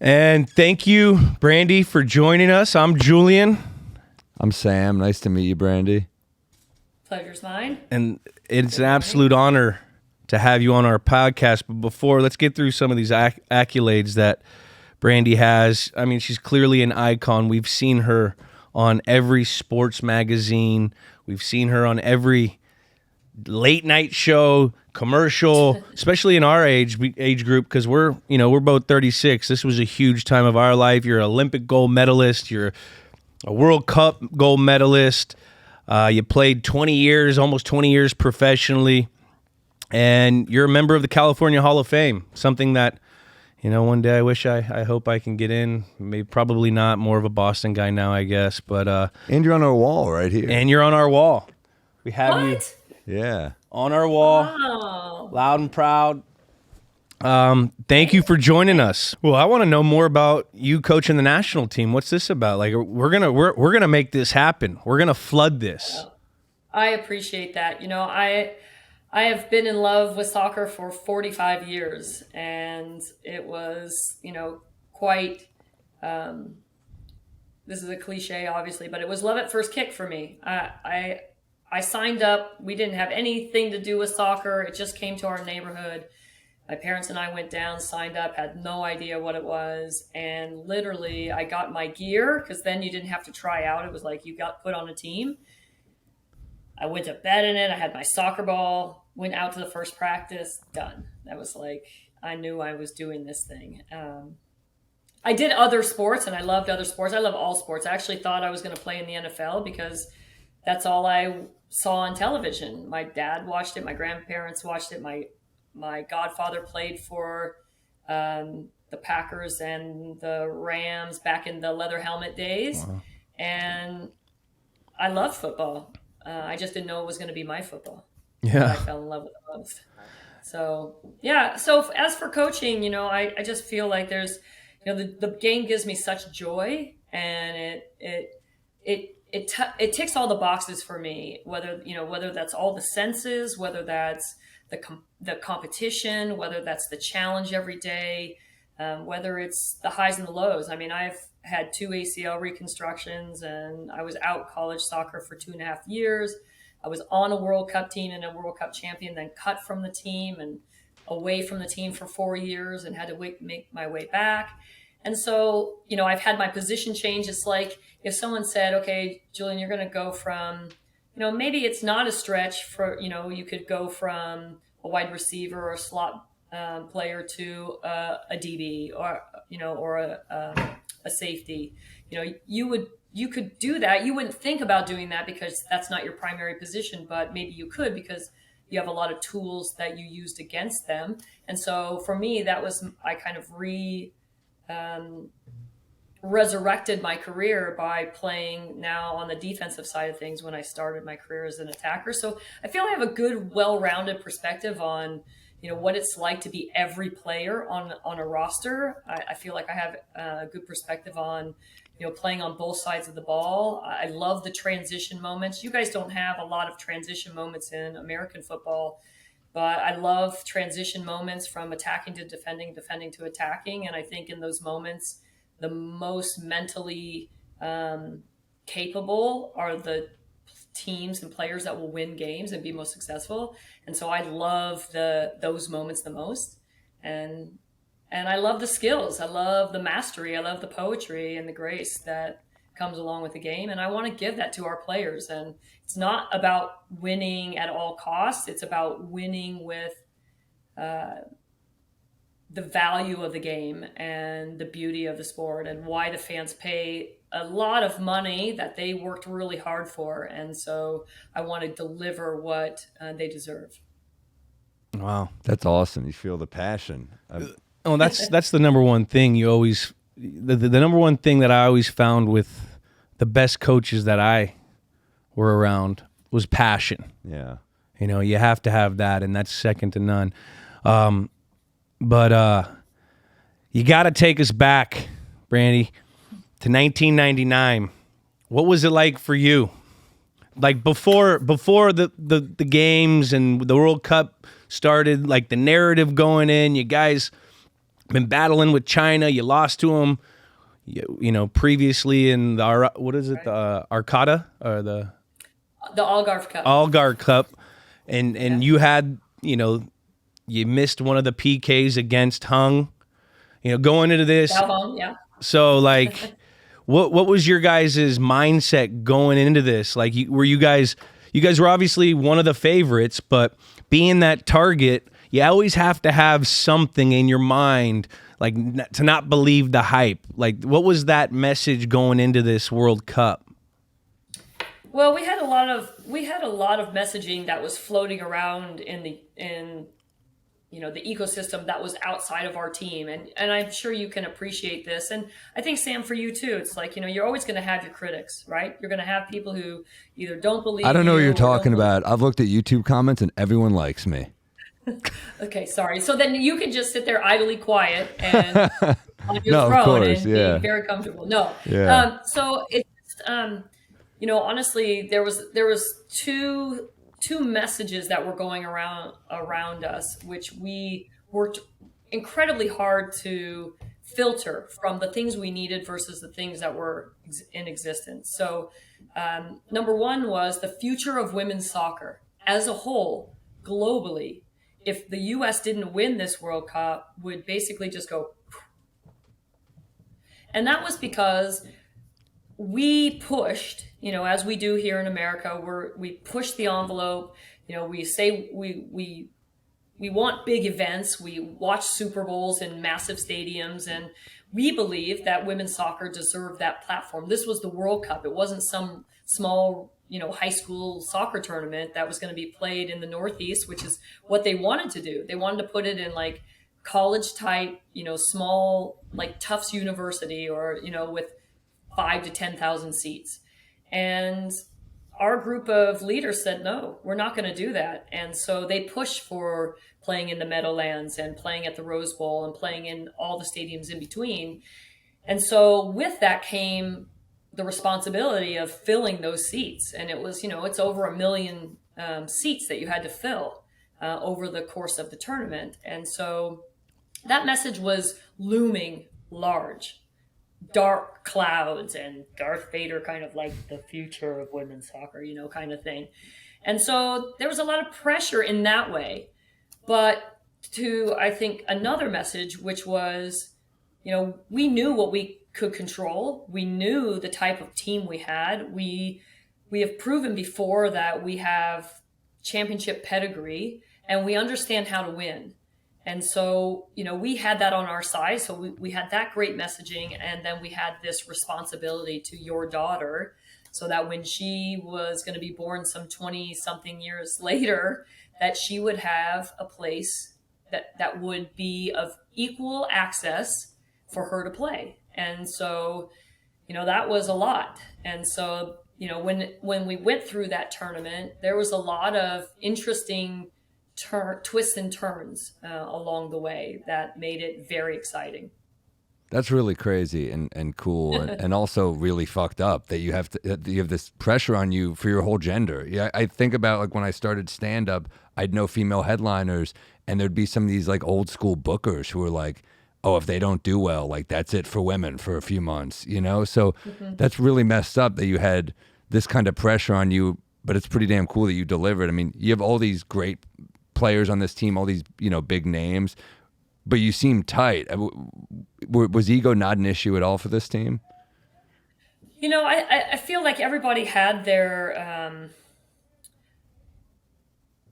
And thank you, Brandi, for joining us. I'm Julian. I'm Sam. Nice to meet you, Brandi. Pleasure's mine. And it's an absolute honor to have you on our podcast. But before, let's get through some of these accolades that Brandi has. I mean, she's clearly an icon. We've seen her on every sports magazine. We've seen her on every late night show, commercial, especially in our age group, because we're both 36. This was a huge time of our life. You're an Olympic gold medalist. You're a World Cup gold medalist. You played 20 years, almost 20 years professionally, and you're a member of the California Hall of Fame, something that, one day I hope I can get in. Maybe probably not. More of a Boston guy now, I guess. But and you're on our wall right here. And you're on our wall. We have you. Yeah. On our wall. Wow. Loud and proud. Thank you for joining us. Well, I want to know more about you coaching the national team. What's this about? Like, we're gonna make this happen. We're gonna flood this. I appreciate that. I have been in love with soccer for 45 years, and it was, quite. This is a cliche, obviously, but it was love at first kick for me. I signed up. We didn't have anything to do with soccer. It just came to our neighborhood. My parents and I went down, signed up, had no idea what it was. And literally I got my gear, because then you didn't have to try out. It was like you got put on a team. I went to bed in it. I had my soccer ball, went out to the first practice, done. That was like, I knew I was doing this thing. I did other sports, and I loved other sports. I love all sports. I actually thought I was going to play in the NFL because that's all I saw on television. My dad watched it. My grandparents watched it. My godfather played for the Packers and the Rams back in the leather helmet days. Wow. And I love football. I just didn't know it was going to be my football. Yeah. I fell in love with it most. So, yeah. So as for coaching, I just feel like there's, the game gives me such joy, and it ticks all the boxes for me, whether that's all the senses, whether that's the competition, whether that's the challenge every day, whether it's the highs and the lows. I mean, I've had 2 ACL reconstructions, and I was out college soccer for 2.5 years. I was on a World Cup team and a World Cup champion, then cut from the team and away from the team for 4 years and had to make my way back. And so, I've had my position change. It's like if someone said, okay, Julian, you're going to go from, maybe it's not a stretch for, you could go from a wide receiver or a slot player to a DB or a safety. You could do that. You wouldn't think about doing that because that's not your primary position, but maybe you could because you have a lot of tools that you used against them. And so for me, I kind of resurrected my career by playing now on the defensive side of things when I started my career as an attacker. So I feel I have a good, well-rounded perspective on, what it's like to be every player on a roster. I feel like I have a good perspective on, playing on both sides of the ball. I love the transition moments. You guys don't have a lot of transition moments in American football, but I love transition moments from attacking to defending to attacking. And I think in those moments, the most mentally capable are the teams and players that will win games and be most successful. And so I love those moments the most. And I love the skills. I love the mastery. I love the poetry and the grace that comes along with the game. And I want to give that to our players. And it's not about winning at all costs. It's about winning with the value of the game and the beauty of the sport and why the fans pay a lot of money that they worked really hard for. And so I want to deliver what they deserve. Wow. That's awesome. You feel the passion. Oh, that's the number one thing you always the number one thing that I always found with the best coaches that I were around was passion. Yeah. You have to have that, and that's second to none. But you got to take us back, Brandi, to 1999. What was it like for you? Like before the games and the World Cup started, like the narrative going in, you guys been battling with China. You lost to them, previously in the Arcata or the Algarve Cup. Algar Cup, and you had, you missed one of the PKs against Hung, going into this. Hung, yeah. So like, what was your guys' mindset going into this? Like, were you guys were obviously one of the favorites, but being that target, you always have to have something in your mind, like to not believe the hype. Like, what was that message going into this World Cup? Well, we had a lot of messaging that was floating around in the ecosystem that was outside of our team, and I'm sure you can appreciate this. And I think, Sam, for you too, it's like, you're always going to have your critics, right? You're going to have people who either don't believe. I don't know what you're or talking about. I've looked at YouTube comments and everyone likes me. Okay, sorry. So then you can just sit there idly quiet and on your No, throne of course, and yeah. be very comfortable. No. Yeah. So it's honestly, there was two messages that were going around us, which we worked incredibly hard to filter from the things we needed versus the things that were in existence. So number one was the future of women's soccer as a whole, globally. If the U.S. didn't win this World Cup, would basically just go. And that was because we pushed, as we do here in America, we push the envelope. We say we want big events. We watch Super Bowls in massive stadiums, and we believe that women's soccer deserved that platform. This was the World Cup. It wasn't some small, high school soccer tournament that was going to be played in the Northeast, which is what they wanted to do. They wanted to put it in like college type, small, like Tufts University or, with 5,000 to 10,000 seats. And our group of leaders said, no, we're not going to do that. And so they pushed for playing in the Meadowlands and playing at the Rose Bowl and playing in all the stadiums in between. And so with that came the responsibility of filling those seats. And it was, it's over 1 million seats that you had to fill over the course of the tournament. And so that message was looming large. Dark clouds and Darth Vader, kind of like the future of women's soccer, kind of thing. And so there was a lot of pressure in that way. But to, I think, another message, which was, we knew what we could control. We knew the type of team we had. We have proven before that we have championship pedigree and we understand how to win. And so, we had that on our side. So we had that great messaging. And then we had this responsibility to your daughter so that when she was going to be born some 20 something years later, that she would have a place that would be of equal access for her to play. And so, that was a lot. And so, when we went through that tournament, there was a lot of interesting twists and turns along the way that made it very exciting. That's really crazy and cool and also really fucked up that you have this pressure on you for your whole gender. Yeah, I think about like when I started stand up, I'd know female headliners and there'd be some of these like old school bookers who were like, oh, if they don't do well, like that's it for women for a few months, So that's really messed up that you had this kind of pressure on you, but it's pretty damn cool that you delivered. I mean, you have all these great players on this team, all these, big names, but you seem tight. Was ego not an issue at all for this team? I feel like everybody had their,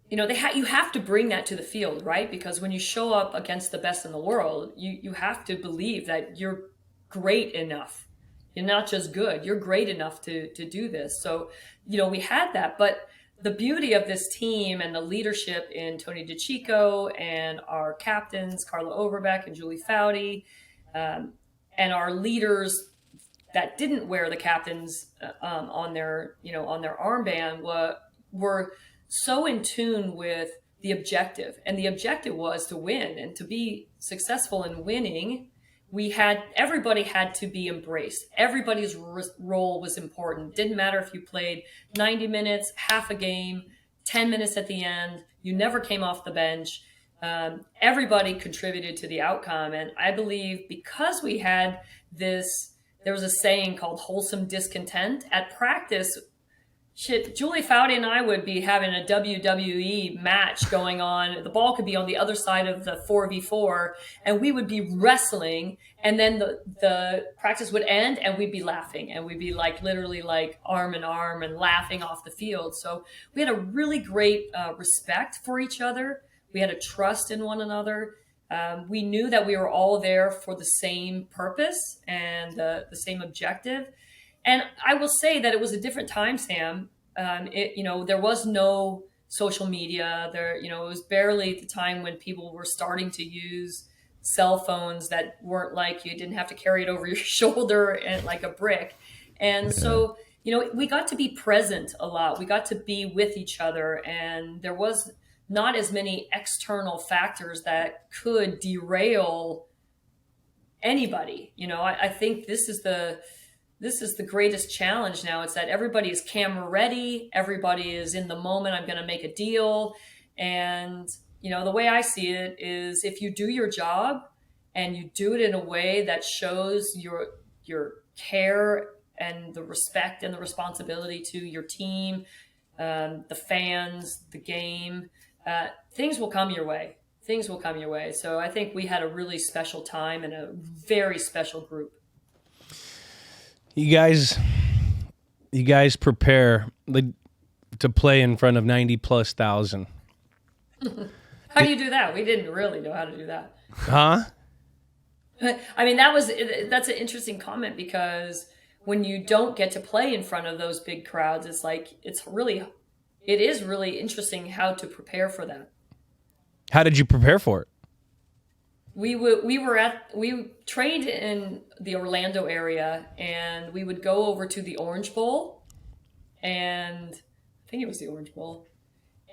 you have to bring that to the field, right? Because when you show up against the best in the world, you have to believe that you're great enough. You're not just good, you're great enough to do this. So, we had that, but the beauty of this team and the leadership in Tony DeCicco and our captains, Carla Overbeck and Julie Foudy, and our leaders that didn't wear the captains on their armband were so in tune with the objective. And the objective was to win, and to be successful in winning, everybody had to be embraced. Everybody's role was important. Didn't matter if you played 90 minutes, half a game, 10 minutes at the end. You never came off the bench. Everybody contributed to the outcome. And I believe because we had this, there was a saying called wholesome discontent at practice. Shit, Julie Foudy and I would be having a WWE match going on. The ball could be on the other side of the 4v4, and we would be wrestling. And then the practice would end, and we'd be laughing, and we'd be like literally like arm in arm and laughing off the field. So we had a really great respect for each other. We had a trust in one another. We knew that we were all there for the same purpose and the same objective. And I will say that it was a different time, Sam. There was no social media. It was barely the time when people were starting to use cell phones that weren't like, you didn't have to carry it over your shoulder and like a brick. And so, we got to be present a lot. We got to be with each other, and there was not as many external factors that could derail anybody. I think this is the greatest challenge now. It's that everybody is camera ready. Everybody is in the moment. I'm going to make a deal. And, the way I see it is if you do your job and you do it in a way that shows your care and the respect and the responsibility to your team, the fans, the game, things will come your way. Things will come your way. So I think we had a really special time and a very special group. You guys prepare to play in front of 90+ thousand. How do you do that? We didn't really know how to do that. Huh? I mean, that's an interesting comment, because when you don't get to play in front of those big crowds, it is really interesting how to prepare for that. How did you prepare for it? We trained in the Orlando area, and we would go over to the Orange Bowl, and I think it was the Orange Bowl,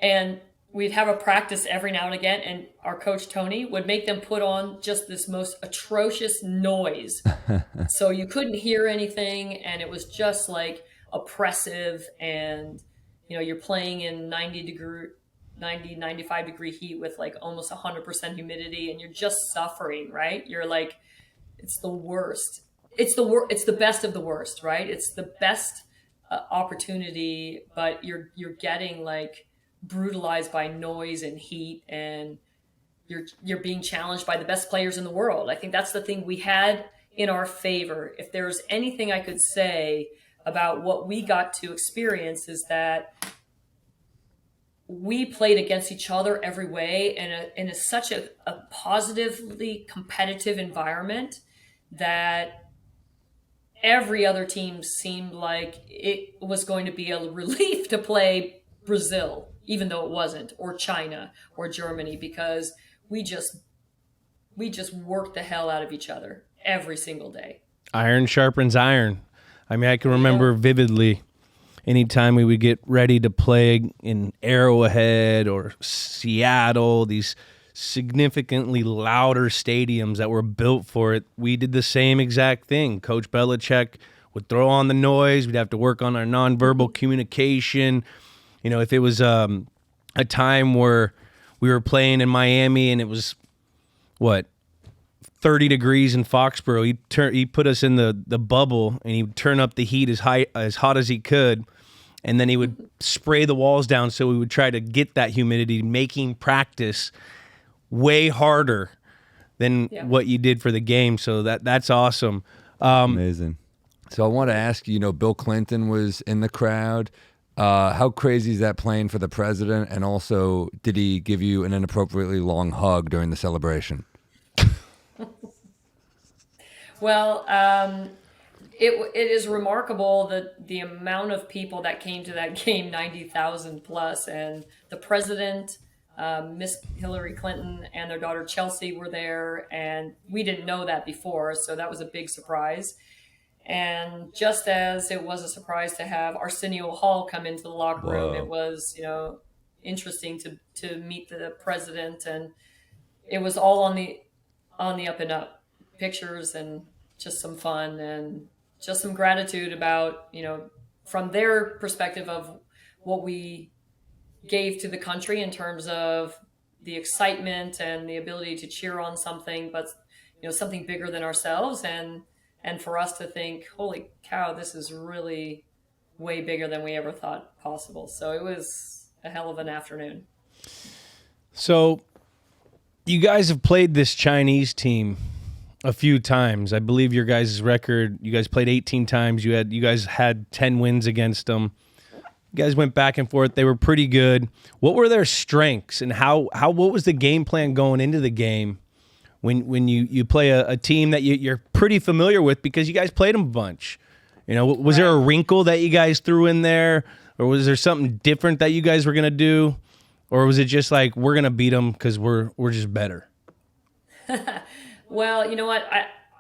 and we'd have a practice every now and again, and our coach Tony would make them put on just this most atrocious noise. So you couldn't hear anything, and it was just like oppressive, and you're playing in 95 degree heat with like almost 100% humidity, and you're just suffering, right? You're like, it's the worst. It's the best of the worst, right? It's the best opportunity, but you're getting like brutalized by noise and heat, and you're being challenged by the best players in the world. I think that's the thing we had in our favor. If there's anything I could say about what we got to experience, is that we played against each other every way in such a positively competitive environment that every other team seemed like it was going to be a relief to play Brazil, even though it wasn't, or China or Germany, because we just worked the hell out of each other every single day. Iron sharpens iron. I mean, I can remember vividly anytime we would get ready to play in Arrowhead or Seattle, these significantly louder stadiums that were built for it, we did the same exact thing. Coach Belichick would throw on the noise. We'd have to work on our nonverbal communication. If it was a time where we were playing in Miami and it was, 30 degrees in Foxborough, he put us in the bubble, and he'd turn up the heat as hot as he could, and then he would spray the walls down, so we would try to get that humidity, making practice way harder than what you did for the game. So that's awesome. Amazing. So I want to ask you, Bill Clinton was in the crowd. How crazy is that playing for the president? And also, did he give you an inappropriately long hug during the celebration? Well, it is remarkable that the amount of people that came to that game, 90,000 plus, and the president, Miss Hillary Clinton, and their daughter Chelsea were there, and we didn't know that before, so that was a big surprise. And just as it was a surprise to have Arsenio Hall come into the locker room, it was, interesting to meet the president, and it was all on the up and up. Pictures and just some fun and just some gratitude about, from their perspective of what we gave to the country in terms of, the excitement and the ability to cheer on something, but something bigger than ourselves, and for us to think, holy cow, this is really way bigger than we ever thought possible. So it was a hell of an afternoon. So you guys have played this Chinese team a few times. I believe your guys' record, you guys played 18 times. You guys had 10 wins against them. You guys went back and forth. They were pretty good. What were their strengths, and what was the game plan going into the game when you play a team that you're pretty familiar with because you guys played them a bunch? Was there a wrinkle that you guys threw in there, or was there something different that you guys were going to do, or was it just like, we're going to beat them because we're just better? Well, you know what?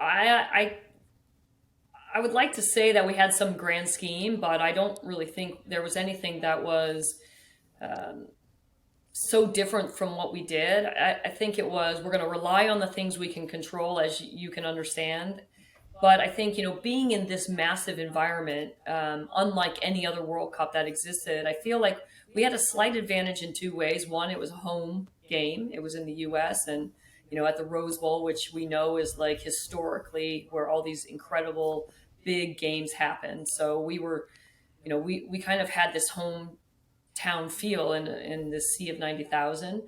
I would like to say that we had some grand scheme, but I don't really think there was anything that was so different from what we did. I think it was, we're going to rely on the things we can control, as you can understand. But I think, being in this massive environment, unlike any other World Cup that existed, I feel like we had a slight advantage in two ways. One, it was a home game. It was in the U.S. and, at the Rose Bowl, which we know is like historically where all these incredible big games happen. So we were, we kind of had this hometown feel in the sea of 90,000.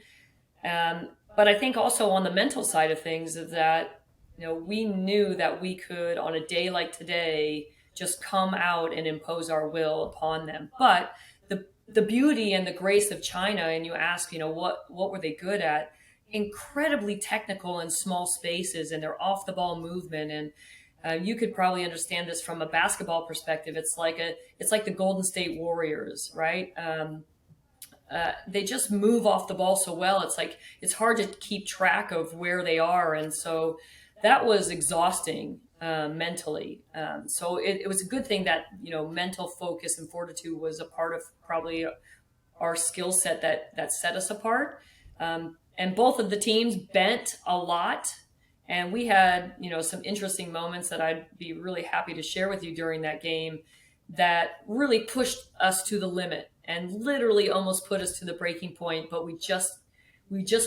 But I think also on the mental side of things is that, we knew that we could, on a day like today, just come out and impose our will upon them. But the beauty and the grace of China, and you ask, what were they good at? Incredibly technical in small spaces, and their off the ball movement. And you could probably understand this from a basketball perspective. It's like the Golden State Warriors, right? They just move off the ball so well. It's like, it's hard to keep track of where they are. And so that was exhausting mentally. So it was a good thing that, mental focus and fortitude was a part of probably our skill set that set us apart. And both of the teams bent a lot. And we had, some interesting moments that I'd be really happy to share with you during that game that really pushed us to the limit and literally almost put us to the breaking point. But we just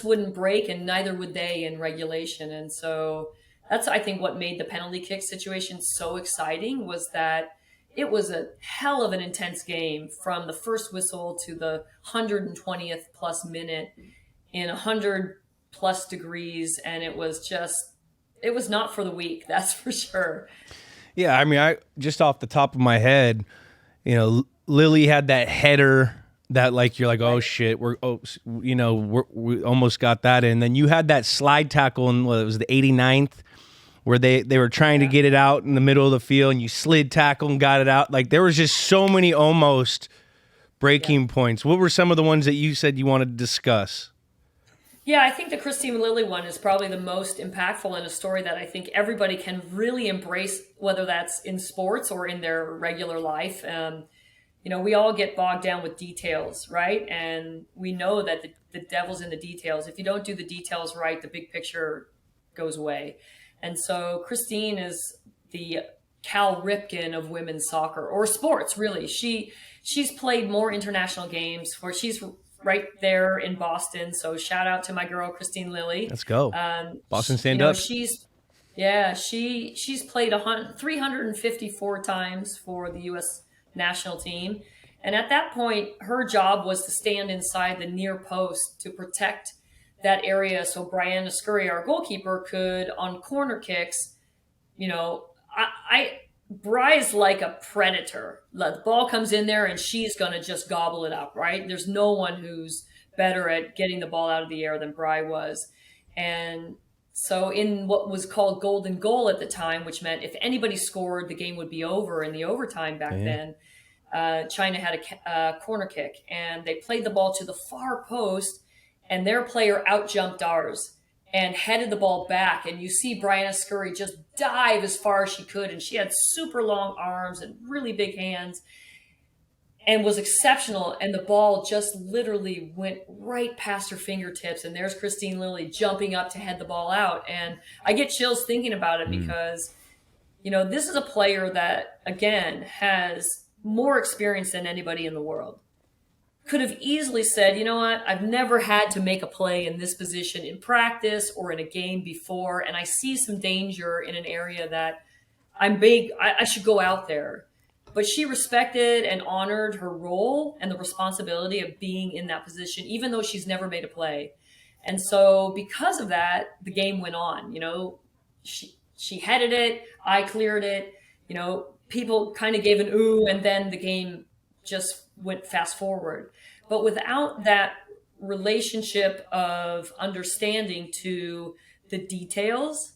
wouldn't break, and neither would they in regulation. And so that's, I think, what made the penalty kick situation so exciting, was that it was a hell of an intense game from the first whistle to the 120th plus minute in 100 plus degrees. And it was not for the weak, that's for sure. Yeah, I mean, I just off the top of my head, Lily had that header that, like, you're like, oh shit, we almost got that in. Then you had that slide tackle in, it was the 89th, where they were trying to get it out in the middle of the field, and you slid tackle and got it out. Like, there was just so many almost breaking points. What were some of the ones that you said you wanted to discuss? Yeah, I think the Christine Lilly one is probably the most impactful, in a story that I think everybody can really embrace, whether that's in sports or in their regular life. We all get bogged down with details, right? And we know that the devil's in the details. If you don't do the details right, the big picture goes away. And so Christine is the Cal Ripken of women's soccer, or sports, really. She's played more international games, she's right there in Boston. So shout out to my girl, Christine Lilly. Let's go. Boston, stand up. She's played 354 times for the U.S. national team. And at that point, her job was to stand inside the near post to protect that area, so Brianna Scurry, our goalkeeper, could, on corner kicks, Bry's like a predator. The ball comes in there and she's going to just gobble it up, right? There's no one who's better at getting the ball out of the air than Bry was. And so in what was called golden goal at the time, which meant if anybody scored, the game would be over in the overtime back then, China had a corner kick, and they played the ball to the far post, and their player out-jumped ours and headed the ball back. And you see Brianna Scurry just dive as far as she could. And she had super long arms and really big hands and was exceptional. And the ball just literally went right past her fingertips. And there's Christine Lilly jumping up to head the ball out. And I get chills thinking about it because, this is a player that, again, has more experience than anybody in the world. could have easily said, you know what, I've never had to make a play in this position in practice or in a game before, and I see some danger in an area that I'm big, I should go out there. But she respected and honored her role and the responsibility of being in that position, even though she's never made a play. And so because of that, the game went on. She headed it, I cleared it, people kind of gave an ooh, and then the game just went fast forward. But without that relationship of understanding to the details,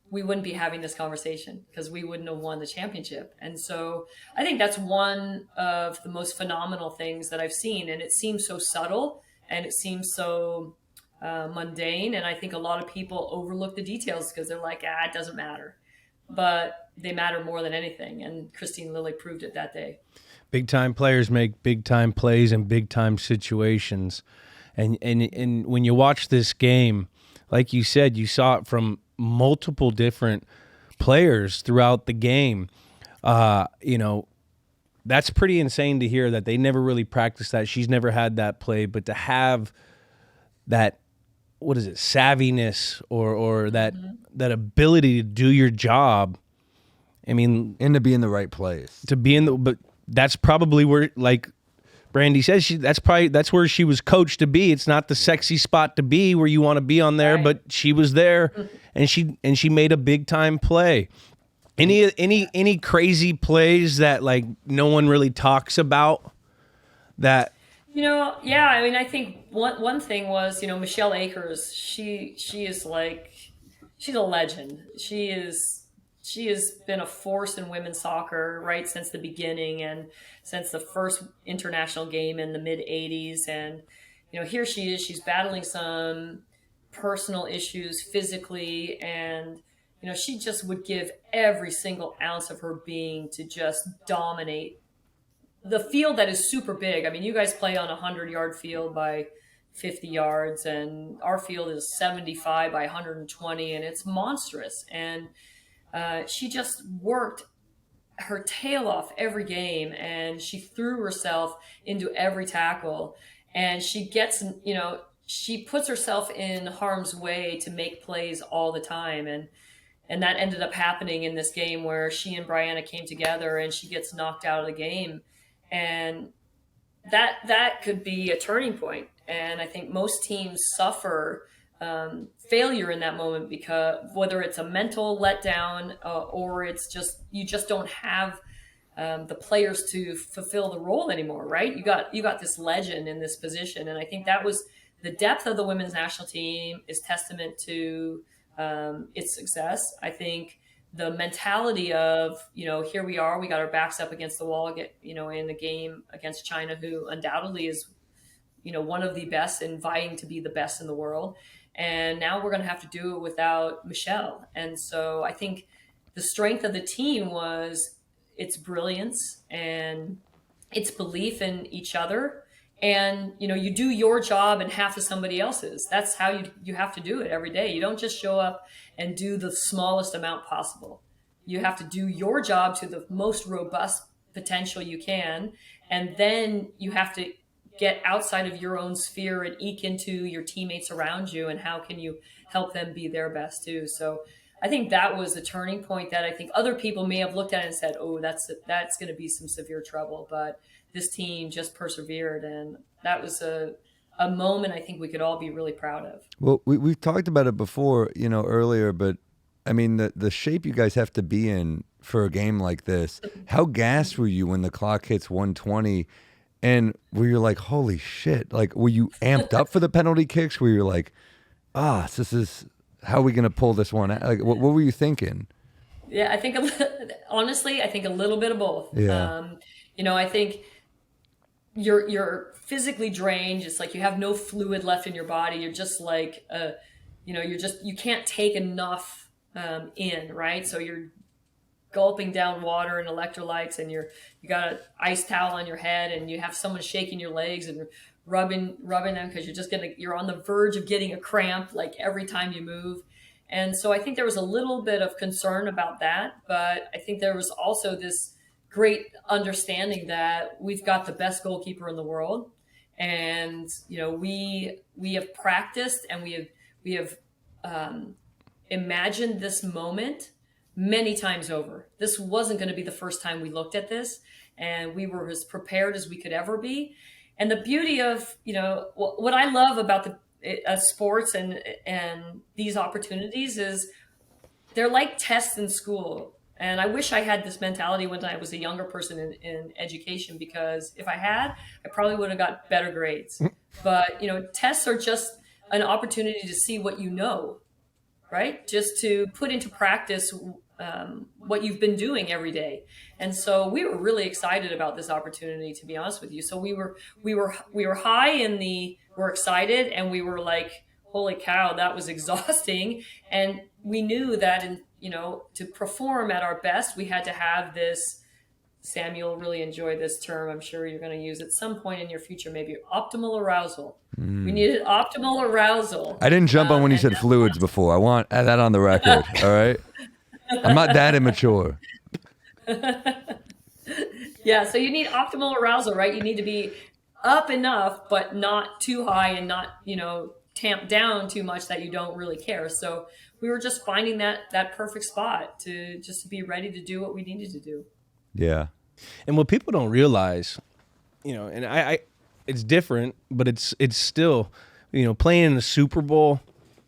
we wouldn't be having this conversation because we wouldn't have won the championship. And so I think that's one of the most phenomenal things that I've seen. And it seems so subtle and it seems so mundane. And I think a lot of people overlook the details because they're like, it doesn't matter. But they matter more than anything. And Christine Lilly proved it that day. Big time players make big time plays in big time situations. And when you watch this game, like you said, you saw it from multiple different players throughout the game. That's pretty insane to hear that they never really practiced that. She's never had that play, but to have that, savviness or that ability to do your job. I mean, and to be in the right place. But that's probably where, like Brandi says, that's where she was coached to be. It's not the sexy spot to be where you want to be on there, right. But she was there, and she made a big time play. Any crazy plays that like no one really talks about? That I mean, I think one thing was Michelle Akers. She is like, she's a legend. She has been a force in women's soccer right since the beginning and since the first international game in the mid 80s. And, here she is, she's battling some personal issues physically. And, she just would give every single ounce of her being to just dominate the field that is super big. I mean, you guys play on a 100-yard field by 50 yards and our field is 75 by 120 and it's monstrous. And she just worked her tail off every game and she threw herself into every tackle and she gets, she puts herself in harm's way to make plays all the time. And that ended up happening in this game where she and Brianna came together and she gets knocked out of the game. And that could be a turning point. And I think most teams suffer failure in that moment because whether it's a mental letdown or it's just you just don't have the players to fulfill the role anymore, right? You got this legend in this position, and I think that was the depth of the women's national team is testament to its success. I think the mentality of here we are, we got our backs up against the wall, in the game against China, who undoubtedly is one of the best and vying to be the best in the world. And now we're going to have to do it without Michelle. And so I think the strength of the team was its brilliance and its belief in each other. And, you do your job and half of somebody else's. That's how you have to do it every day. You don't just show up and do the smallest amount possible. You have to do your job to the most robust potential you can. And then you have to get outside of your own sphere and eke into your teammates around you and how can you help them be their best too. So I think that was a turning point that I think other people may have looked at and said, oh, that's going to be some severe trouble. But this team just persevered, and that was a moment I think we could all be really proud of. Well, we've talked about it before, earlier, but I mean, the shape you guys have to be in for a game like this, how gassed were you when the clock hits 120 and were you like, holy shit, like, were you amped up for the penalty kicks? Were you like, this is, how are we going to pull this one out? Like, what were you thinking? Yeah, I think, honestly, a little bit of both. Yeah. I think you're physically drained. It's like you have no fluid left in your body. You're just like, you can't take enough in, right? So you're gulping down water and electrolytes, and you got an ice towel on your head, and you have someone shaking your legs and rubbing them because you're on the verge of getting a cramp like every time you move. And so I think there was a little bit of concern about that, but I think there was also this great understanding that we've got the best goalkeeper in the world, And, we have practiced and we have imagined this moment many times over. This wasn't going to be the first time we looked at this, and we were as prepared as we could ever be. And the beauty of, what I love about the sports and these opportunities is they're like tests in school. And I wish I had this mentality when I was a younger person in education, because if I had, I probably would have got better grades. But, tests are just an opportunity to see what you know, right? Just to put into practice what you've been doing every day. And so we were really excited about this opportunity, to be honest with you. So we were high we're excited, and we were like, holy cow, that was exhausting. And we knew that to perform at our best, we had to have this. Sam, you'll really enjoy this term. I'm sure you're going to use it at some point in your future, maybe optimal arousal. We needed optimal arousal. I didn't jump on when you said fluids before. I want that on the record. All right. I'm not that immature. Yeah. So you need optimal arousal, right? You need to be up enough, but not too high, and not, tamp down too much that you don't really care. So we were just finding that perfect spot to be ready to do what we needed to do. Yeah. And what people don't realize, and I it's different, but it's still, playing in the Super Bowl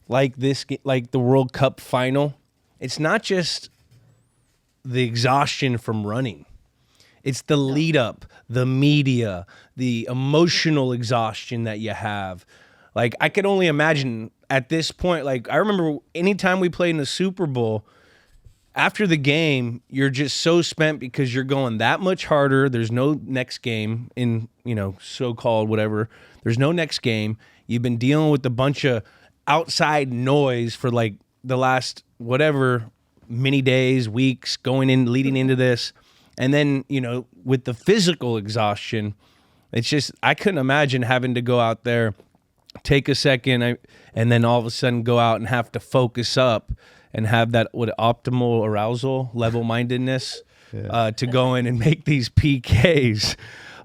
like this, like the World Cup final, it's not just the exhaustion from running. It's the lead up, the media, the emotional exhaustion that you have. Like, I could only imagine at this point, like, I remember anytime we played in the Super Bowl, after the game, you're just so spent because you're going that much harder. There's no next game in, so-called whatever. There's no next game. You've been dealing with a bunch of outside noise for like the last whatever many days, weeks, leading into this. And then, with the physical exhaustion, it's just, I couldn't imagine having to go out there, take a second, and then all of a sudden go out and have to focus up and have that optimal arousal, level-mindedness to go in and make these PKs.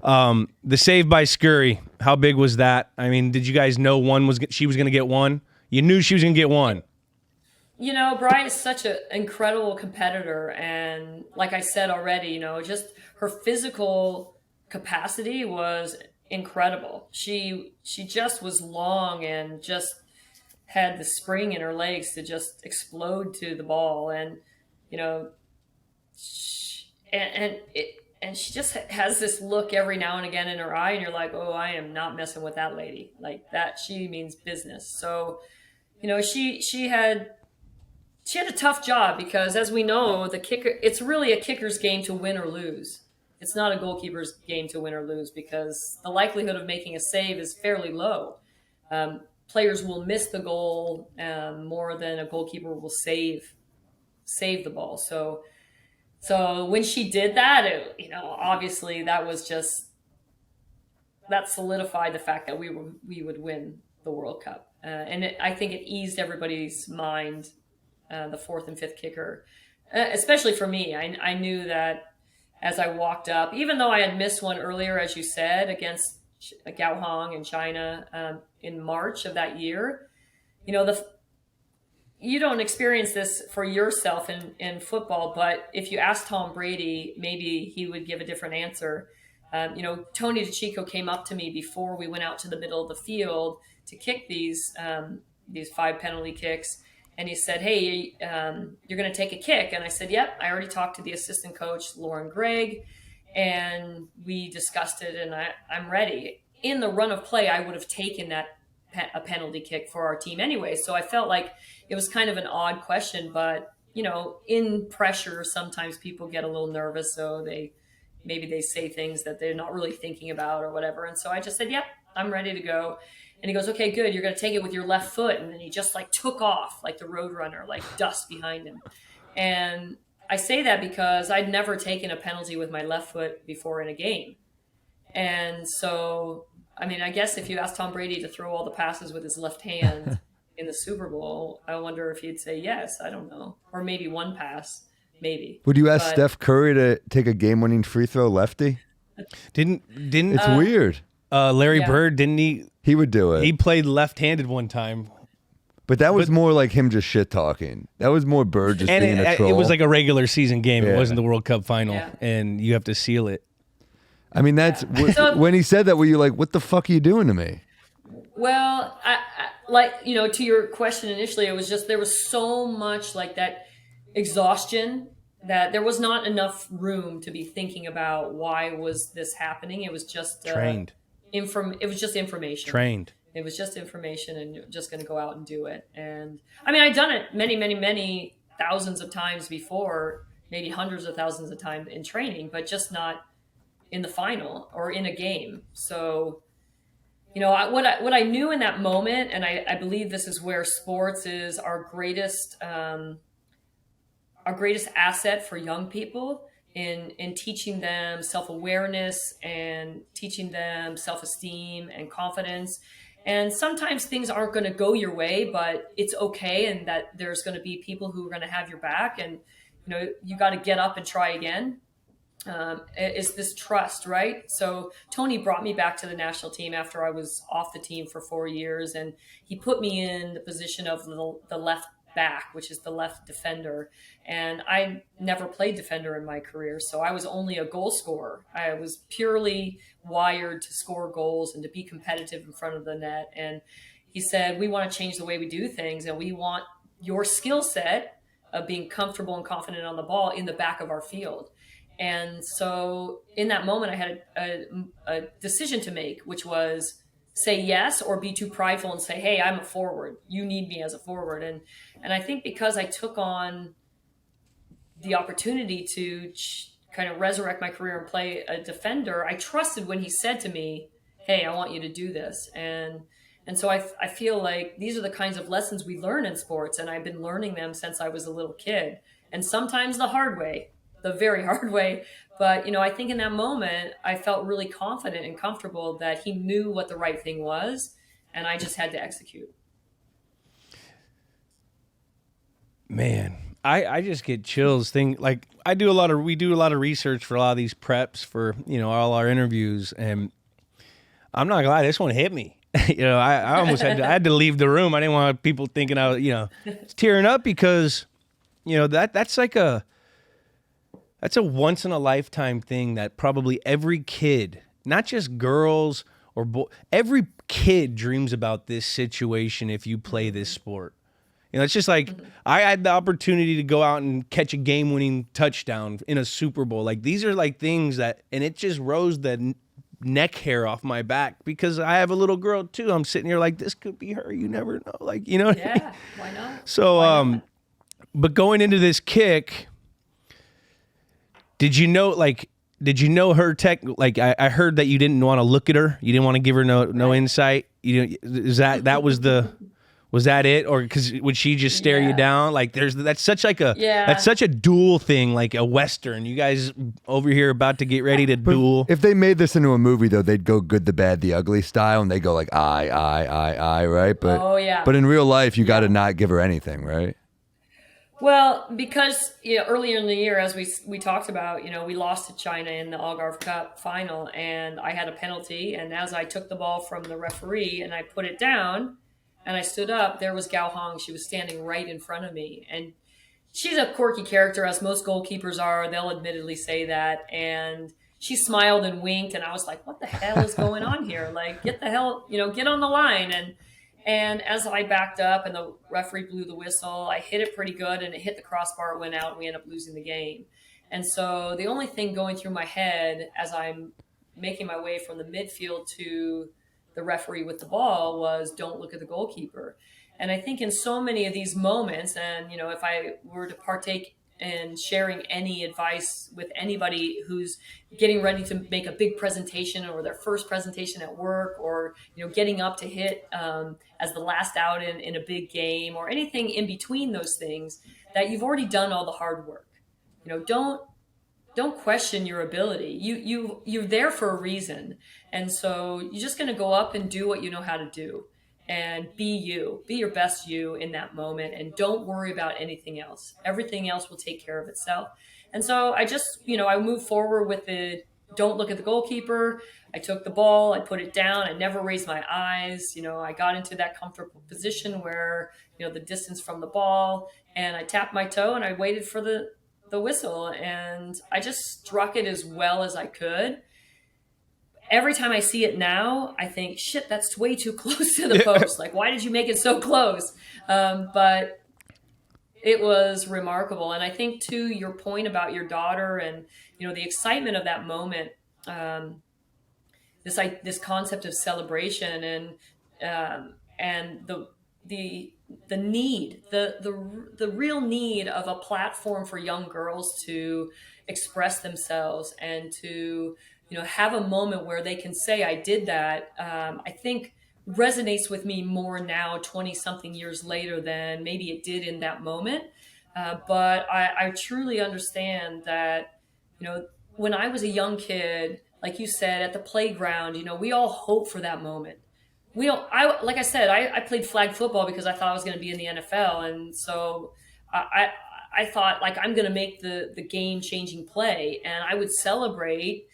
The save by Scurry, how big was that? I mean, did you guys know she was going to get one? You knew she was going to get one. Brian is such an incredible competitor. And like I said already, just her physical capacity was incredible. She just was long and just had the spring in her legs to just explode to the ball. And, and she just has this look every now and again in her eye, and you're like, oh, I am not messing with that lady. Like that, she means business. So, she had a tough job, because as we know, the kicker, it's really a kicker's game to win or lose. It's not a goalkeeper's game to win or lose, because the likelihood of making a save is fairly low. Players will miss the goal more than a goalkeeper will save the ball. So when she did that, obviously that solidified the fact that we would win the World Cup. And I think it eased everybody's mind, the fourth and fifth kicker, especially for me. I knew that as I walked up, even though I had missed one earlier, as you said, against Gao Hong in China in March of that year, you don't experience this for yourself in football, but if you ask Tom Brady, maybe he would give a different answer. Tony DeCicco came up to me before we went out to the middle of the field to kick these 5 penalty kicks. And he said, hey, you're going to take a kick. And I said, yep, I already talked to the assistant coach, Lauren Gregg, and we discussed it, and I'm ready. In the run of play, I would have taken a penalty kick for our team anyway. So I felt like it was kind of an odd question, but, in pressure, sometimes people get a little nervous. So maybe they say things that they're not really thinking about or whatever. And so I just said, yep, I'm ready to go. And he goes, okay, good. You're going to take it with your left foot. And then he just took off like the road runner, like dust behind him. And I say that because I'd never taken a penalty with my left foot before in a game. And so, I guess if you ask Tom Brady to throw all the passes with his left hand in the Super Bowl, I wonder if he'd say yes. I don't know. Or maybe one pass, maybe. Would you ask Steph Curry to take a game-winning free throw lefty? Didn't It's weird. Larry Yeah. Bird, didn't he? He would do it. He played left-handed one time. But that was more like him just shit talking. That was more Bird just And being a troll. it was like a regular season game. It Yeah. wasn't the World Cup final. Yeah. And you have to seal it. I mean, that's when he said that, were you like, what the fuck are you doing to me? Well, I like, you know, to your question initially, it was just there was so much like that exhaustion that there was not enough room to be thinking about why was this happening. It was just Trained. It was just information. Trained. It was just information, and you're just going to go out and do it. And I mean, I'd done it many, many, many thousands of times before, maybe hundreds of thousands of times in training, but just not in the final or in a game. So, you know, what I knew in that moment, and I believe this is where sports is our greatest asset for young people in teaching them self-awareness and teaching them self-esteem and confidence. And sometimes things aren't going to go your way, but it's okay. And that there's going to be people who are going to have your back, and, you know, you got to get up and try again. Is this trust, right? So Tony brought me back to the national team after I was off the team for 4 years, and he put me in the position of the left back, which is the left defender. And I never played defender in my career, so I was only a goal scorer. I was purely wired to score goals and to be competitive in front of the net. And he said, we want to change the way we do things, and we want your skill set of being comfortable and confident on the ball in the back of our field. And so in that moment, I had a decision to make, which was say yes or be too prideful and say, hey, I'm a forward. You need me as a forward. And I think because I took on the opportunity to kind of resurrect my career and play a defender, I trusted when he said to me, hey, I want you to do this. And so I feel like these are the kinds of lessons we learn in sports, and I've been learning them since I was a little kid. And sometimes the hard way, the very hard way. But, you know, I think in that moment, I felt really confident and comfortable that he knew what the right thing was, and I just had to execute. Man, I just get chills. Like we do a lot of research for a lot of these preps for, you know, all our interviews, and I'm not gonna lie, this one hit me. You know, I almost I had to leave the room. I didn't want people thinking I was, you know, tearing up, because, you know, that's a once in a lifetime thing that probably every kid, not just girls or every kid dreams about this situation if you play this sport. You know, it's just like I had the opportunity to go out and catch a game-winning touchdown in a Super Bowl. Like, these are like things that, and it just rose the neck hair off my back, because I have a little girl too. I'm sitting here like, this could be her. You never know. Like, you know. Yeah, why not? So, but going into this kick, did you know her tech? Like, I heard that you didn't want to look at her. You didn't want to give her no insight. Is that was that it? Or would she just stare you down? Like, that's such a duel thing, like a Western. You guys over here about to get ready to duel. If they made this into a movie, though, they'd go good, the bad, the ugly style, and they go like I, right? But but in real life, you got to not give her anything, right? Well, because, you know, earlier in the year, as we talked about, you know, we lost to China in the Algarve Cup final, and I had a penalty. And as I took the ball from the referee and I put it down and I stood up, there was Gao Hong. She was standing right in front of me. And she's a quirky character, as most goalkeepers are. They'll admittedly say that. And she smiled and winked, and I was like, what the hell is going on here? Like, get the hell, you know, get on the line. And as I backed up and the referee blew the whistle, I hit it pretty good, and it hit the crossbar, it went out, and we ended up losing the game. And so the only thing going through my head as I'm making my way from the midfield to the referee with the ball was, don't look at the goalkeeper. And I think in so many of these moments, and, you know, if I were to partake in sharing any advice with anybody who's getting ready to make a big presentation or their first presentation at work, or, you know, getting up to hit as the last out in a big game, or anything in between those things, that you've already done all the hard work. You know, don't question your ability. You're there for a reason. And so you're just going to go up and do what you know how to do. And be your best you in that moment, and don't worry about anything else. Everything else will take care of itself. And so I just, you know, I moved forward with the don't look at the goalkeeper. I took the ball, I put it down, I never raised my eyes. I got into that comfortable position where, the distance from the ball, and I tapped my toe and I waited for the whistle, and I just struck it as well as I could. Every time I see it now, I think, shit, that's way too close to the post. Like, why did you make it so close? But it was remarkable. And I think, to your point about your daughter and, the excitement of that moment, this concept of celebration and the need, the real need of a platform for young girls to express themselves and to, have a moment where they can say, I did that, I think resonates with me more now, 20 something years later, than maybe it did in that moment. But I truly understand that, when I was a young kid, like you said, at the playground, we all hope for that moment. Like I said, I played flag football because I thought I was going to be in the NFL. And so I thought, like, I'm going to make the game changing play, and I would celebrate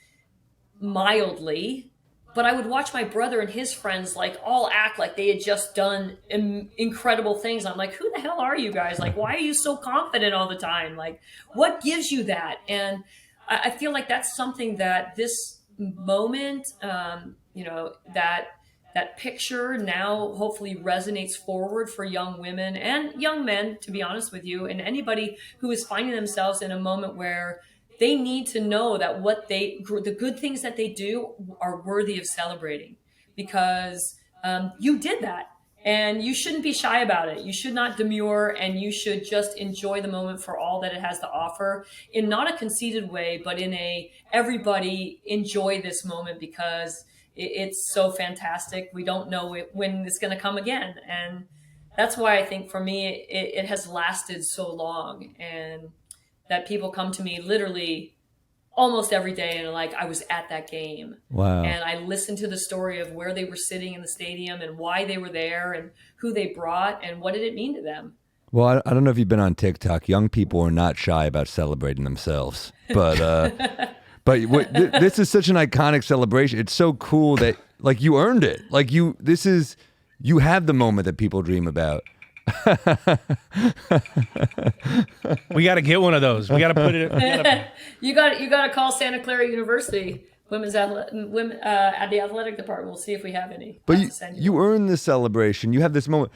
mildly, but I would watch my brother and his friends like all act like they had just done incredible things. I'm like, who the hell are you guys? Like, why are you so confident all the time? Like, what gives you that? And I feel like that's something that this moment, that picture now hopefully resonates forward for young women and young men, to be honest with you, and anybody who is finding themselves in a moment where they need to know that the good things that they do are worthy of celebrating, because you did that, and you shouldn't be shy about it. You should not demur, and you should just enjoy the moment for all that it has to offer, in not a conceited way, but in a everybody enjoy this moment because it's so fantastic. We don't know when it's going to come again. And that's why I think for me, it has lasted so long, and that people come to me literally almost every day and are like, I was at that game. Wow. And I listened to the story of where they were sitting in the stadium and why they were there and who they brought and what did it mean to them. Well, I don't know if you've been on TikTok. Young people are not shy about celebrating themselves, but this is such an iconic celebration. It's so cool that, like, you earned it. Like, you have the moment that people dream about. We got to get one of those. We got to put it. You got to call Santa Clara University women at the athletic department. We'll see if we have any. But you earn this celebration. You have this moment.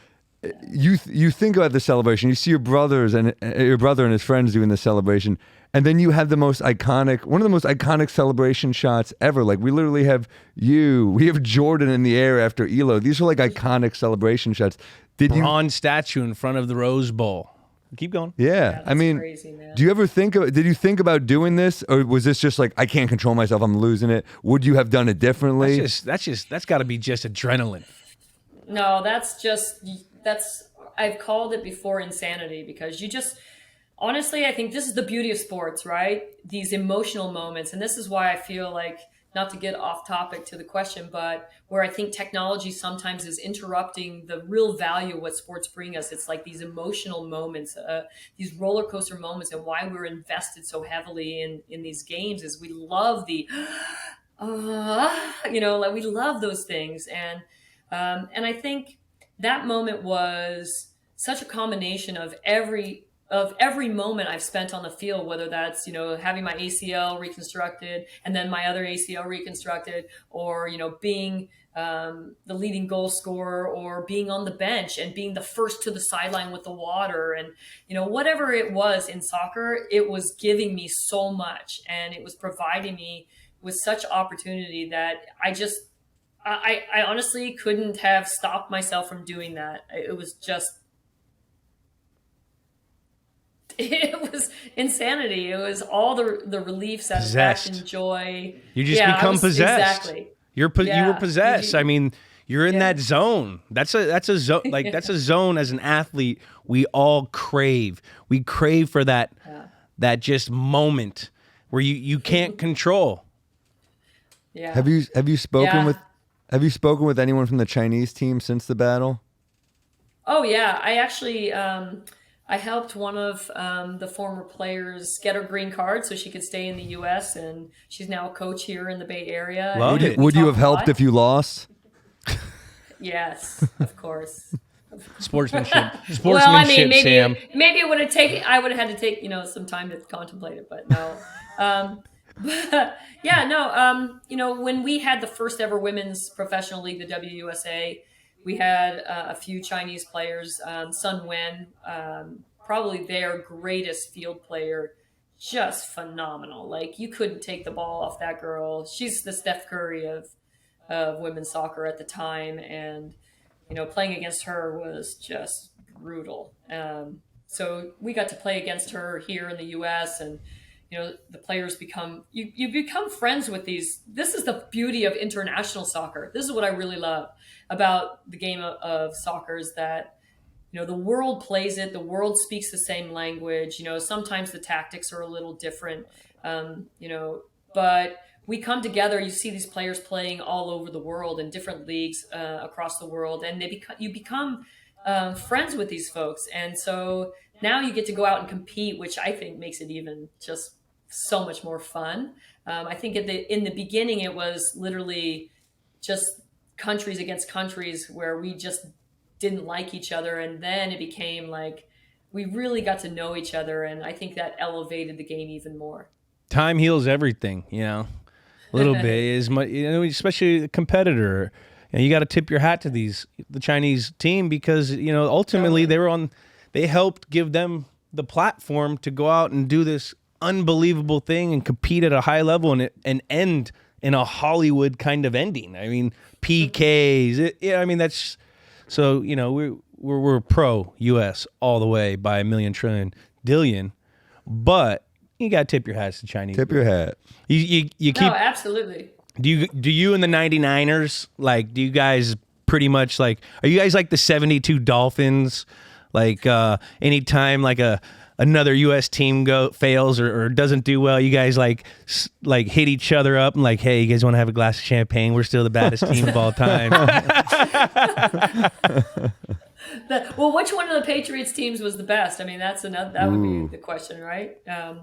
You think about the celebration. You see your brother and his friends doing the celebration, and then you have one of the most iconic celebration shots ever. Like, we literally have we have Jordan in the air after Elo. These are like iconic celebration shots. Bronze statue in front of the Rose Bowl. Keep going. Yeah, I mean, crazy, man. did you think about doing this, or was this just like, I can't control myself, I'm losing it? Would you have done it differently? That's got to be just adrenaline. No, I've called it before insanity, because honestly, I think this is the beauty of sports, right? These emotional moments. And this is why I feel like, not to get off topic to the question, but where I think technology sometimes is interrupting the real value of what sports bring us. It's like these emotional moments, these roller coaster moments, and why we're invested so heavily in these games is we love the, like, we love those things. And I think that moment was such a combination of every moment I've spent on the field, whether that's, having my ACL reconstructed and then my other ACL reconstructed, or, being the leading goal scorer, or being on the bench and being the first to the sideline with the water. And, whatever it was in soccer, it was giving me so much, and it was providing me with such opportunity that I honestly couldn't have stopped myself from doing that. It was insanity. It was all the relief, satisfaction, joy. You just become possessed. Exactly. You were possessed. I mean, you're in that zone. That's a zone. Like, that's a zone as an athlete we all crave. We crave for that just moment where you can't control. Yeah. Have you spoken with anyone from the Chinese team since the battle? Oh yeah, I actually I helped one of the former players get her green card so she could stay in the U.S. and she's now a coach here in the Bay Area. Loved And it. we Would you talk have a helped lot. if you lost? Yes, of course. Sportsmanship. Well, I mean, Sam. maybe it would have taken. I would have had to take some time to contemplate it, but no. But yeah, no. When we had the first ever women's professional league, the WUSA, we had a few Chinese players. Sun Wen, probably their greatest field player, just phenomenal. Like you couldn't take the ball off that girl. She's the Steph Curry of women's soccer at the time, and playing against her was just brutal. So we got to play against her here in the U.S. and the players you become friends with these. This is the beauty of international soccer. This is what I really love about the game of soccer is that the world plays it. The world speaks the same language. Sometimes the tactics are a little different. But we come together. You see these players playing all over the world in different leagues across the world, and you become friends with these folks. And so now you get to go out and compete, which I think makes it even just so much more fun. I think in the beginning it was literally just countries against countries where we just didn't like each other, and then it became like we really got to know each other, and I think that elevated the game even more. Time heals everything, a little bit is much, especially a competitor. And you got to tip your hat to the Chinese team because ultimately they helped give them the platform to go out and do this unbelievable thing and compete at a high level and end in a Hollywood kind of ending. I mean, PKs. That's so. We're pro U.S. all the way by a million trillion dillion, but you got to tip your hats to Chinese. Tip your hat. You keep. No, absolutely. Do you and the 99ers, like, do you guys pretty much like, are you guys like the 72 Dolphins? Like, anytime like another U.S. team fails or doesn't do well, you guys like hit each other up and like, hey, you guys want to have a glass of champagne? We're still the baddest team of all time. Well, which one of the Patriots teams was the best? I mean, that would be the question, right? Yeah.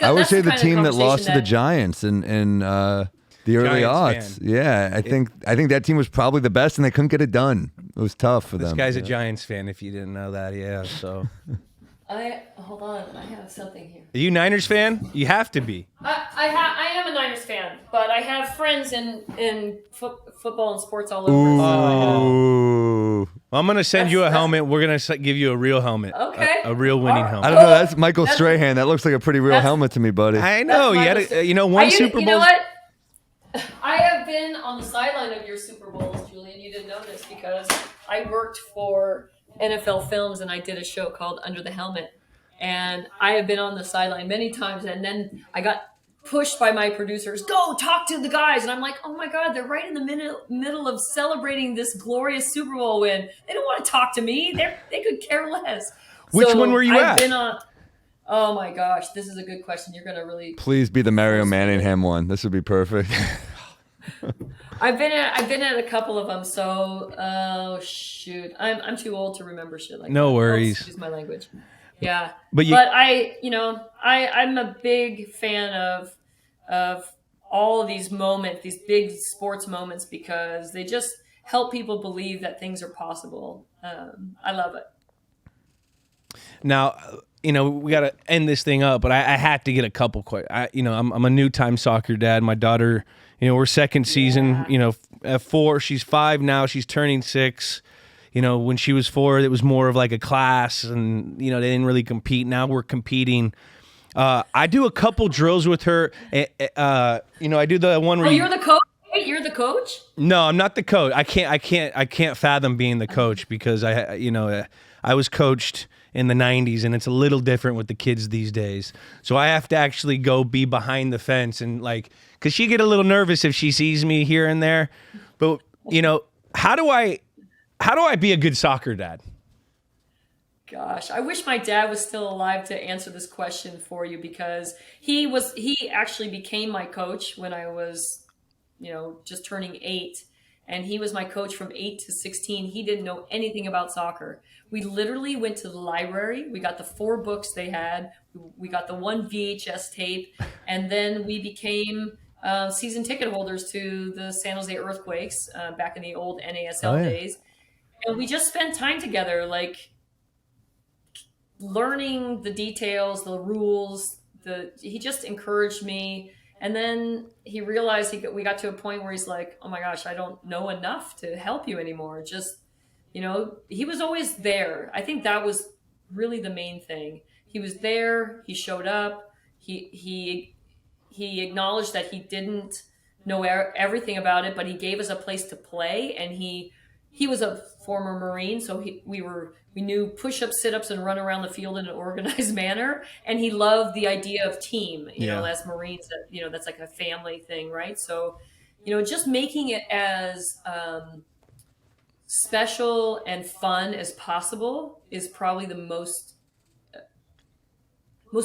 I would say the kind of team that lost to the conversation Giants in the early Giants aughts. Yeah, I think that team was probably the best, and they couldn't get it done. It was tough for them. This guy's a Giants fan, if you didn't know that. Yeah, so. Hold on, I have something here. Are you Niners fan? You have to be. I am a Niners fan, but I have friends in football and sports all over. Ooh. I'm going to send you a helmet. We're going to give you a real helmet. Okay. A real winning All right. helmet. I don't know. That's Michael Strahan. That looks like a pretty real helmet to me, buddy. I know. You That's had Michael one Super Bowl. You know what? I have been on the sideline of your Super Bowls, Julian. You didn't know this because I worked for NFL Films and I did a show called Under the Helmet. And I have been on the sideline many times, and then I got pushed by my producers, go talk to the guys. And I'm like, oh my God, they're right in the middle of celebrating this glorious Super Bowl win. They don't want to talk to me. They could care less. Which one were you at? Oh my gosh, this is a good question. You're going to really... Please be the Mario Manningham one. This would be perfect. I've been at a couple of them, so shoot. I'm too old to remember shit like that. No worries. Excuse my language. Yeah. But I'm a big fan of all of these moments, these big sports moments, because they just help people believe that things are possible. I love it. Now, we got to end this thing up, but I had to get a couple I'm a new time soccer dad. My daughter, we're second season, at 4, she's 5 now, she's turning 6. When she was 4, it was more of like a class and, they didn't really compete. Now we're competing. I do a couple drills with her. I do the one where you're the coach? Wait, you're the coach? No, I'm not the coach. I can't fathom being the coach because I was coached in the 90s and it's a little different with the kids these days. So I have to actually go be behind the fence and cause she get a little nervous if she sees me here and there. But how do I be a good soccer dad? Gosh, I wish my dad was still alive to answer this question for you, because he actually became my coach when I was, just turning 8. and he was my coach from 8 to 16. He didn't know anything about soccer. We literally went to the library. We got the 4 books they had. We got the 1 VHS tape, and then we became season ticket holders to the San Jose Earthquakes back in the old NASL days. And we just spent time together, like learning the details, the rules. He just encouraged me. And then he realized we got to a point where he's like, oh my gosh, I don't know enough to help you anymore. Just, he was always there. I think that was really the main thing. He was there. He showed up. He acknowledged that he didn't know everything about it, but he gave us a place to play. And he was a former Marine, so we knew push-ups, sit-ups, and run around the field in an organized manner. And he loved the idea of team, as Marines, that's like a family thing, right? So, just making it as special and fun as possible is probably the most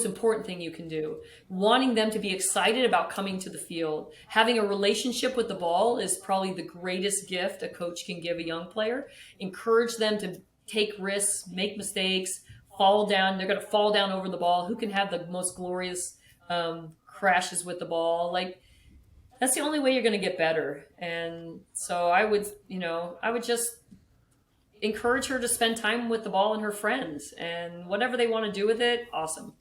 important thing you can do. Wanting them to be excited about coming to the field. Having a relationship with the ball is probably the greatest gift a coach can give a young player. Encourage them to take risks, make mistakes, fall down. They're going to fall down over the ball. Who can have the most glorious crashes with the ball? Like, that's the only way you're going to get better. And so I would just encourage her to spend time with the ball and her friends, and whatever they want to do with it, awesome.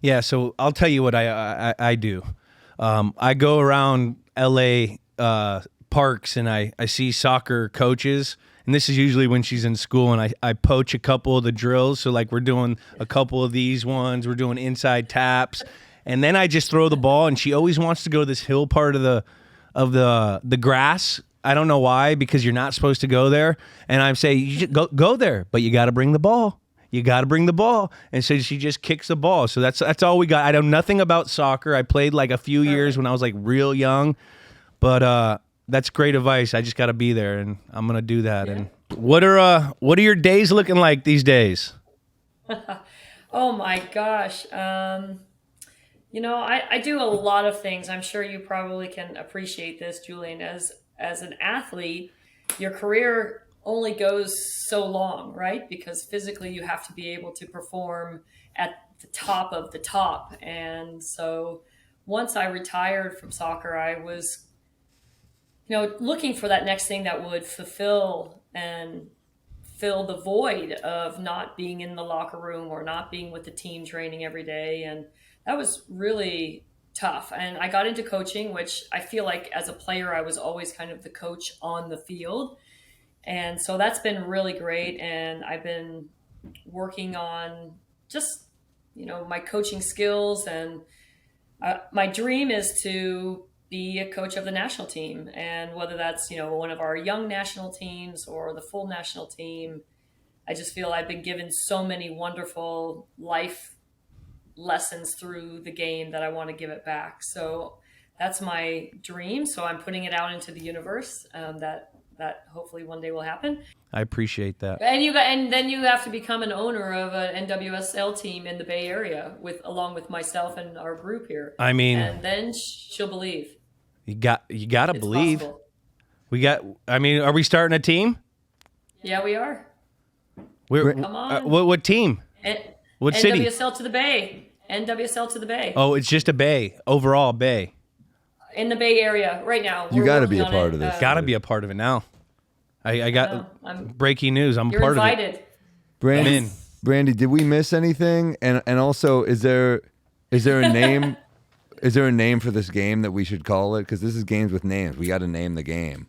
Yeah, so I'll tell you what I do. I go around LA parks and I see soccer coaches, and this is usually when she's in school, and I poach a couple of the drills. So like we're doing a couple of these ones, we're doing inside taps, and then I just throw the ball, and she always wants to go to this hill part of the grass. I don't know why, because you're not supposed to go there. And I say, you just go there, but you got to bring the ball. You got to bring the ball. And so she just kicks the ball. So that's all we got. I know nothing about soccer. I played like a few years when I was like real young, but that's great advice. I just got to be there, and I'm going to do that. Yeah. And what are your days looking like these days? Oh my gosh. I do a lot of things. I'm sure you probably can appreciate this, Julian. As an athlete, your career only goes so long, right? Because physically you have to be able to perform at the top of the top. And so once I retired from soccer, I was, looking for that next thing that would fulfill the void of not being in the locker room or not being with the team training every day. And that was really tough. And I got into coaching, which I feel like as a player, I was always kind of the coach on the field. And so that's been really great. And I've been working on just, my coaching skills. And my dream is to be a coach of the national team. And whether that's, one of our young national teams or the full national team, I just feel I've been given so many wonderful life lessons through the game that I want to give it back. So that's my dream. So I'm putting it out into the universe, that hopefully one day will happen. I appreciate that. And then you have to become an owner of an NWSL team in the Bay Area along with myself and our group here. I mean, and then she'll believe. You got to believe. Possible. Are we starting a team? Yeah, we are. Come on. What team? What city? NWSL to the Bay. NWSL to the Bay. Oh, it's just a Bay. Overall Bay. In the Bay Area right now. You got to be a part of this. Got to be a part of it now. I got breaking news. I'm part invited. of it. Brandi, did we miss anything? And also, is there a name? Is there a name for this game that we should call it? Because this is games with names. We got to name the game.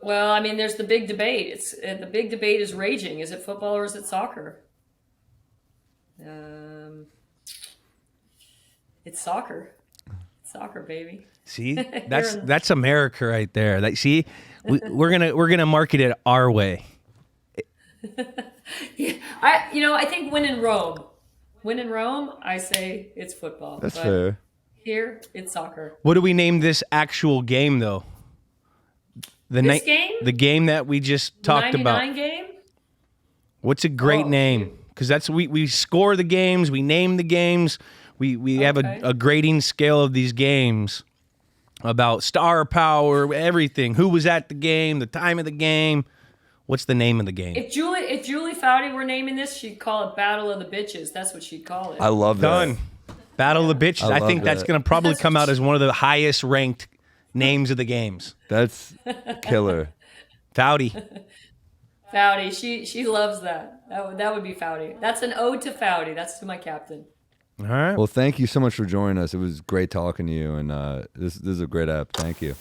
Well, there's the big debate. The big debate is raging. Is it football or is it soccer? It's soccer. Soccer, baby. See, that's America right there. We're gonna market it our way. I think when in Rome, I say it's football. That's fair. Here, it's soccer. What do we name this actual game, though? This game? The game that we just talked about. 99 game? What's a great name? Because that's we score the games, we name the games, we have a grading scale of these games. about star power, everything. Who was at the game, the time of the game. What's the name of the game? If Julie Foudy were naming this, she'd call it Battle of the Bitches. That's what she'd call it. I love that. Done. Battle of the Bitches. I think that's going to probably come out as one of the highest ranked names of the games. That's killer. Foudy. Foudy. She loves that. That would be Foudy. That's an ode to Foudy. That's to my captain. All right. Well, thank you so much for joining us. It was great talking to you, and this is a great app. Thank you.